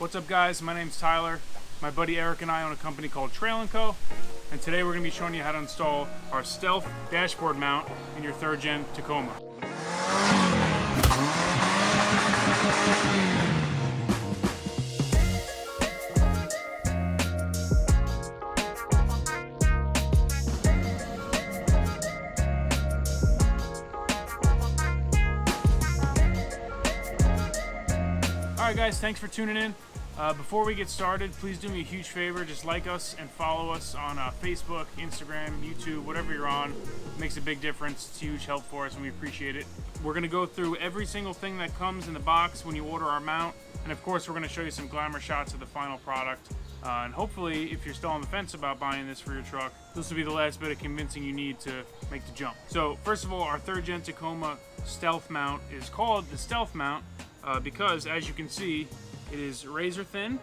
What's up guys, my name's Tyler. My buddy Eric and I own a company called Trail & Co. And today we're going to be showing you how to install our Stealth dashboard mount in your 3rd gen Tacoma. Alright guys, thanks for tuning in. Before we get started, please do me a huge favor, just like us and follow us on Facebook, Instagram, YouTube, whatever you're on. It makes a big difference. It's a huge help for us and we appreciate it. We're going to go through every single thing that comes in the box when you order our mount, and of course we're going to show you some glamour shots of the final product. And hopefully, if you're still on the fence about buying this for your truck, this will be the last bit of convincing you need to make the jump. So first of all, our 3rd gen Tacoma Stealth mount is called the Stealth mount because, as you can see, it is razor thin,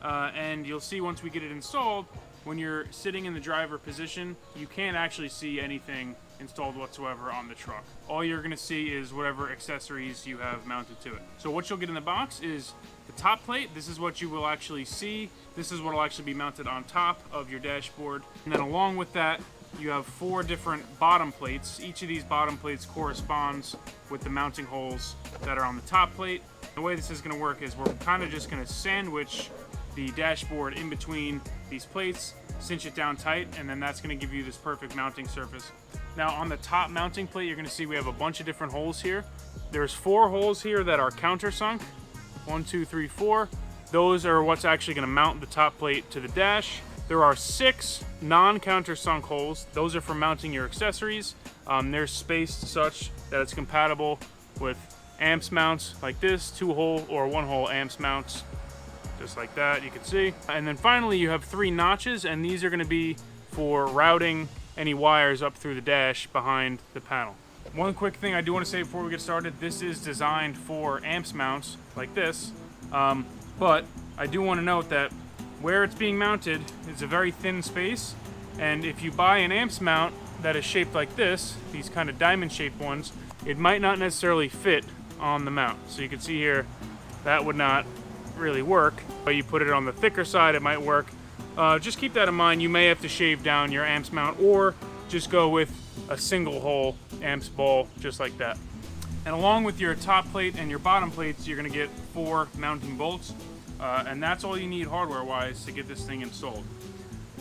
and you'll see once we get it installed, when you're sitting in the driver position, you can't actually see anything installed whatsoever on the truck. All you're gonna see is whatever accessories you have mounted to it. So what you'll get in the box is the top plate. This is what you will actually see. This is what will actually be mounted on top of your dashboard. And then along with that, you have 4 different bottom plates. Each of these bottom plates corresponds with the mounting holes that are on the top plate. The way this is going to work is we're kind of just going to sandwich the dashboard in between these plates, cinch it down tight, and then that's going to give you this perfect mounting surface. Now on the top mounting plate, you're going to see we have a bunch of different holes here. There's 4 holes here that are countersunk. 1, 2, 3, 4. Those are what's actually going to mount the top plate to the dash. There are 6 non-countersunk holes. Those are for mounting your accessories. They're spaced such that it's compatible with amps mounts like this, 2-hole or 1-hole amps mounts, just like that, you can see. And then finally you have 3 notches, and these are going to be for routing any wires up through the dash behind the panel. One quick thing I do want to say before we get started, this is designed for amps mounts like this, but I do want to note that where it's being mounted is a very thin space, and if you buy an amps mount that is shaped like this, these kind of diamond shaped ones, it might not necessarily fit on the mount. So you can see here that would not really work, but you put it on the thicker side, it might work. Just keep that in mind. You may have to shave down your amps mount or just go with a single hole amps ball just like that. And along with your top plate and your bottom plates, you're going to get 4 mounting bolts, and that's all you need hardware wise to get this thing installed.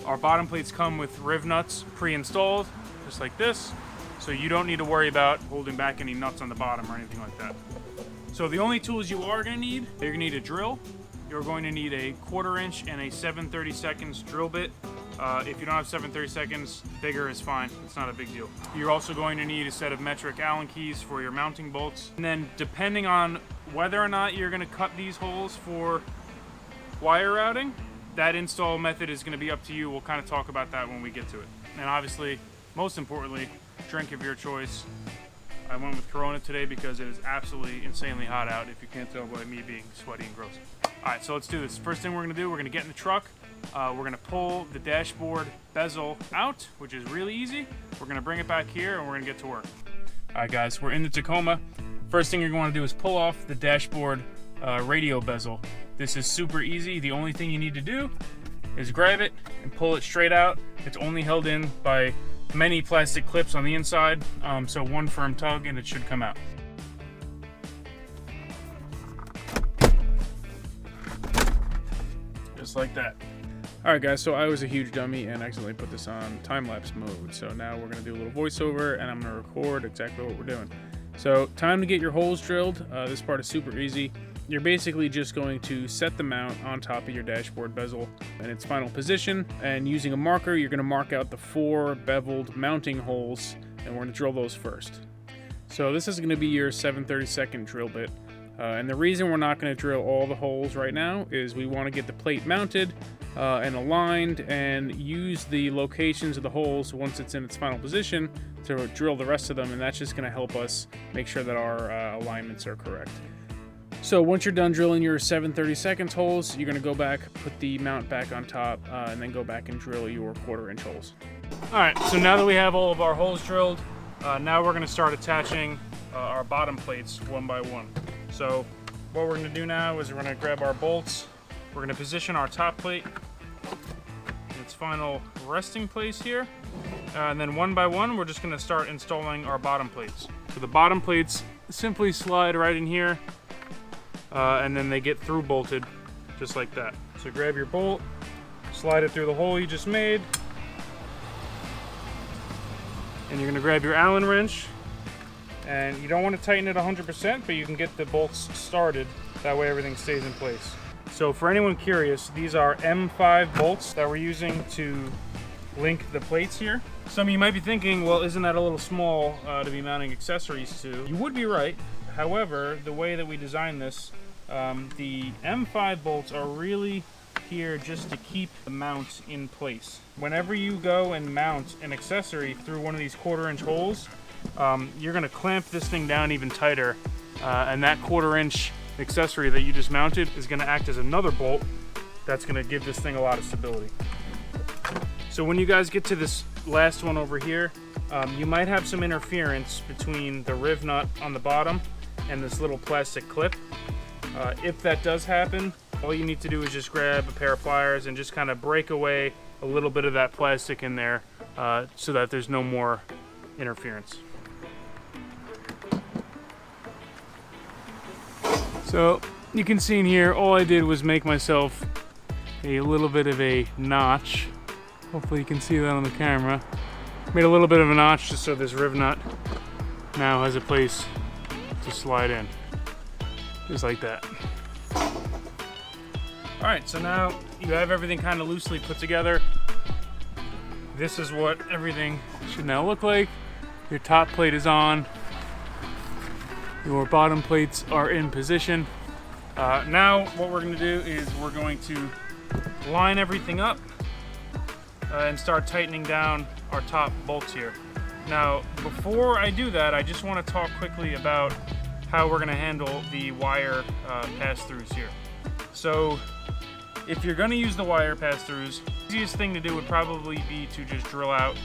Our bottom plates come with riv nuts pre-installed just like this, so you don't need to worry about holding back any nuts on the bottom or anything like that. So the only tools you are going to need, you're going to need a drill, you're going to need a 1/4 inch and a 7/32 drill bit. If you don't have 7/32, bigger is fine, it's not a big deal. You're also going to need a set of metric Allen keys for your mounting bolts. And then depending on whether or not you're going to cut these holes for wire routing, that install method is going to be up to you. We'll kind of talk about that when we get to it. And obviously, most importantly, drink of your choice. I went with Corona today because it is absolutely insanely hot out, if you can't tell by me being sweaty and gross. Alright, so let's do this. First thing we're going to do, we're going to get in the truck. We're going to pull the dashboard bezel out, which is really easy. We're going to bring it back here and we're going to get to work. Alright guys, we're in the Tacoma. First thing you're going to do is pull off the dashboard radio bezel. This is super easy. The only thing you need to do is grab it and pull it straight out. It's only held in by many plastic clips on the inside, so one firm tug and it should come out. Just like that. Alright guys, so I was a huge dummy and accidentally put this on time-lapse mode, so now we're going to do a little voiceover and I'm going to record exactly what we're doing. So time to get your holes drilled. This part is super easy. You're basically just going to set the mount on top of your dashboard bezel in its final position, and using a marker you're going to mark out the 4 beveled mounting holes, and we're going to drill those first. So this is going to be your 7/32 drill bit, and the reason we're not going to drill all the holes right now is we want to get the plate mounted and aligned and use the locations of the holes once it's in its final position to drill the rest of them, and that's just going to help us make sure that our alignments are correct. So once you're done drilling your 7/32 holes, you're going to go back, put the mount back on top, and then go back and drill your 1/4 inch holes. Alright, so now that we have all of our holes drilled, now we're going to start attaching our bottom plates one by one. So what we're going to do now is we're going to grab our bolts We're going to position our top plate in its final resting place here. And then one by one, we're just going to start installing our bottom plates. So the bottom plates simply slide right in here, and then they get through bolted just like that. So grab your bolt, slide it through the hole you just made, and you're going to grab your Allen wrench. And you don't want to tighten it 100%, but you can get the bolts started. That way everything stays in place. So for anyone curious, these are M5 bolts that we're using to link the plates here. Some of you might be thinking, well, isn't that a little small to be mounting accessories to? You would be right. However, the way that we designed this, the M5 bolts are really here just to keep the mount in place. Whenever you go and mount an accessory through one of these 1/4-inch holes, you're going to clamp this thing down even tighter, and that 1/4-inch accessory that you just mounted is going to act as another bolt that's going to give this thing a lot of stability. So when you guys get to this last one over here, you might have some interference between the riv nut on the bottom and this little plastic clip. If that does happen, all you need to do is just grab a pair of pliers and just kind of break away a little bit of that plastic in there so that there's no more interference. So you can see in here, all I did was make myself a little bit of a notch. Hopefully you can see that on the camera. Made a little bit of a notch just so this riv nut now has a place to slide in. Just like that. Alright, so now you have everything kind of loosely put together. This is what everything should now look like. Your top plate is on. Your bottom plates are in position. Now what we're going to do is we're going to line everything up and start tightening down our top bolts here. Now before I do that, I just want to talk quickly about how we're going to handle the wire pass-throughs here. So if you're going to use the wire pass-throughs, the easiest thing to do would probably be to just drill out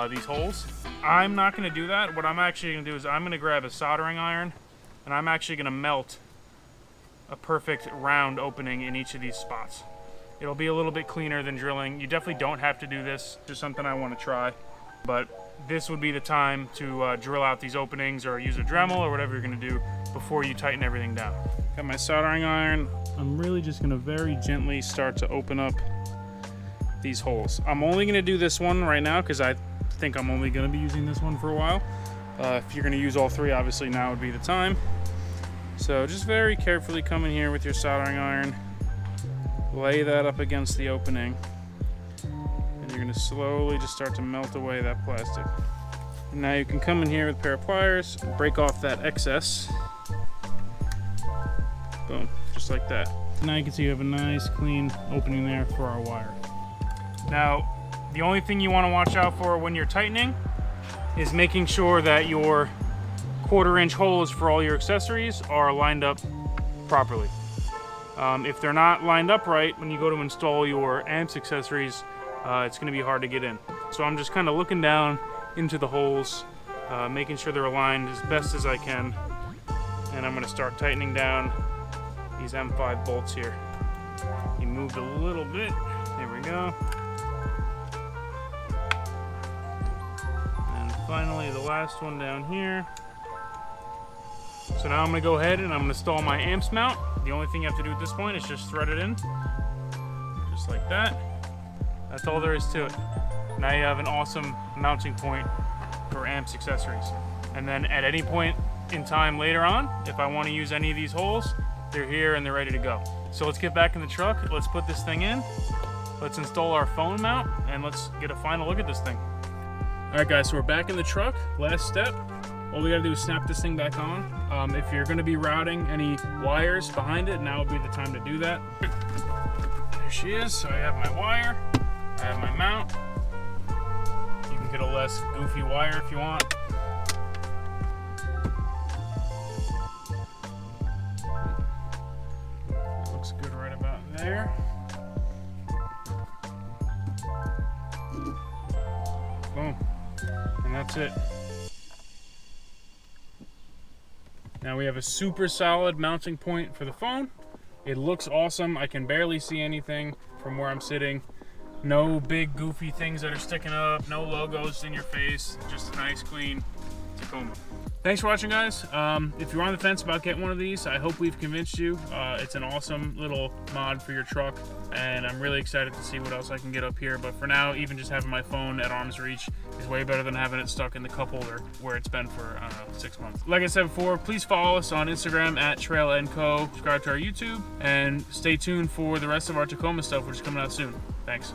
these holes. I'm not going to do that. What I'm actually going to do is I'm going to grab a soldering iron and I'm actually going to melt a perfect round opening in each of these spots. It'll be a little bit cleaner than drilling. You definitely don't have to do this. Just something I want to try. But this would be the time to drill out these openings or use a Dremel or whatever you're going to do before you tighten everything down. Got my soldering iron. I'm really just going to very gently start to open up these holes. I'm only going to do this one right now because I think I'm only going to be using this one for a while. If you're going to use all three, obviously now would be the time. So just very carefully come in here with your soldering iron, lay that up against the opening, and you're going to slowly just start to melt away that plastic. And now you can come in here with a pair of pliers, break off that excess. Boom, just like that. Now you can see you have a nice clean opening there for our wire. Now, the only thing you want to watch out for when you're tightening is making sure that your 1/4-inch holes for all your accessories are lined up properly. If they're not lined up right, when you go to install your amps accessories, it's going to be hard to get in. So I'm just kind of looking down into the holes, making sure they're aligned as best as I can, and I'm going to start tightening down these M5 bolts here. He moved a little bit. There we go. And finally, the last one down here. So now I'm going to go ahead and I'm going to install my amps mount. The only thing you have to do at this point is just thread it in. Just like that. That's all there is to it. Now you have an awesome mounting point for amps accessories. And then at any point in time later on, if I want to use any of these holes, they're here and they're ready to go. So let's get back in the truck. Let's put this thing in. Let's install our phone mount and let's get a final look at this thing. All right guys, so we're back in the truck. Last step. All we gotta do is snap this thing back on. If you're gonna be routing any wires behind it, now would be the time to do that. There she is. So I have my wire, I have my mount. You can get a less goofy wire if you want. That looks good right about there. Boom. And that's it. Now we have a super solid mounting point for the phone. It looks awesome. I can barely see anything from where I'm sitting. No big goofy things that are sticking up, no logos in your face, just a nice clean Tacoma. Thanks for watching, guys. If you're on the fence about getting one of these, I hope we've convinced you. It's an awesome little mod for your truck, and I'm really excited to see what else I can get up here. But for now, even just having my phone at arm's reach is way better than having it stuck in the cup holder where it's been for, I don't know, 6 months. Like I said before, please follow us on Instagram at @TrailNCo, subscribe to our YouTube, and stay tuned for the rest of our Tacoma stuff, which is coming out soon. Thanks.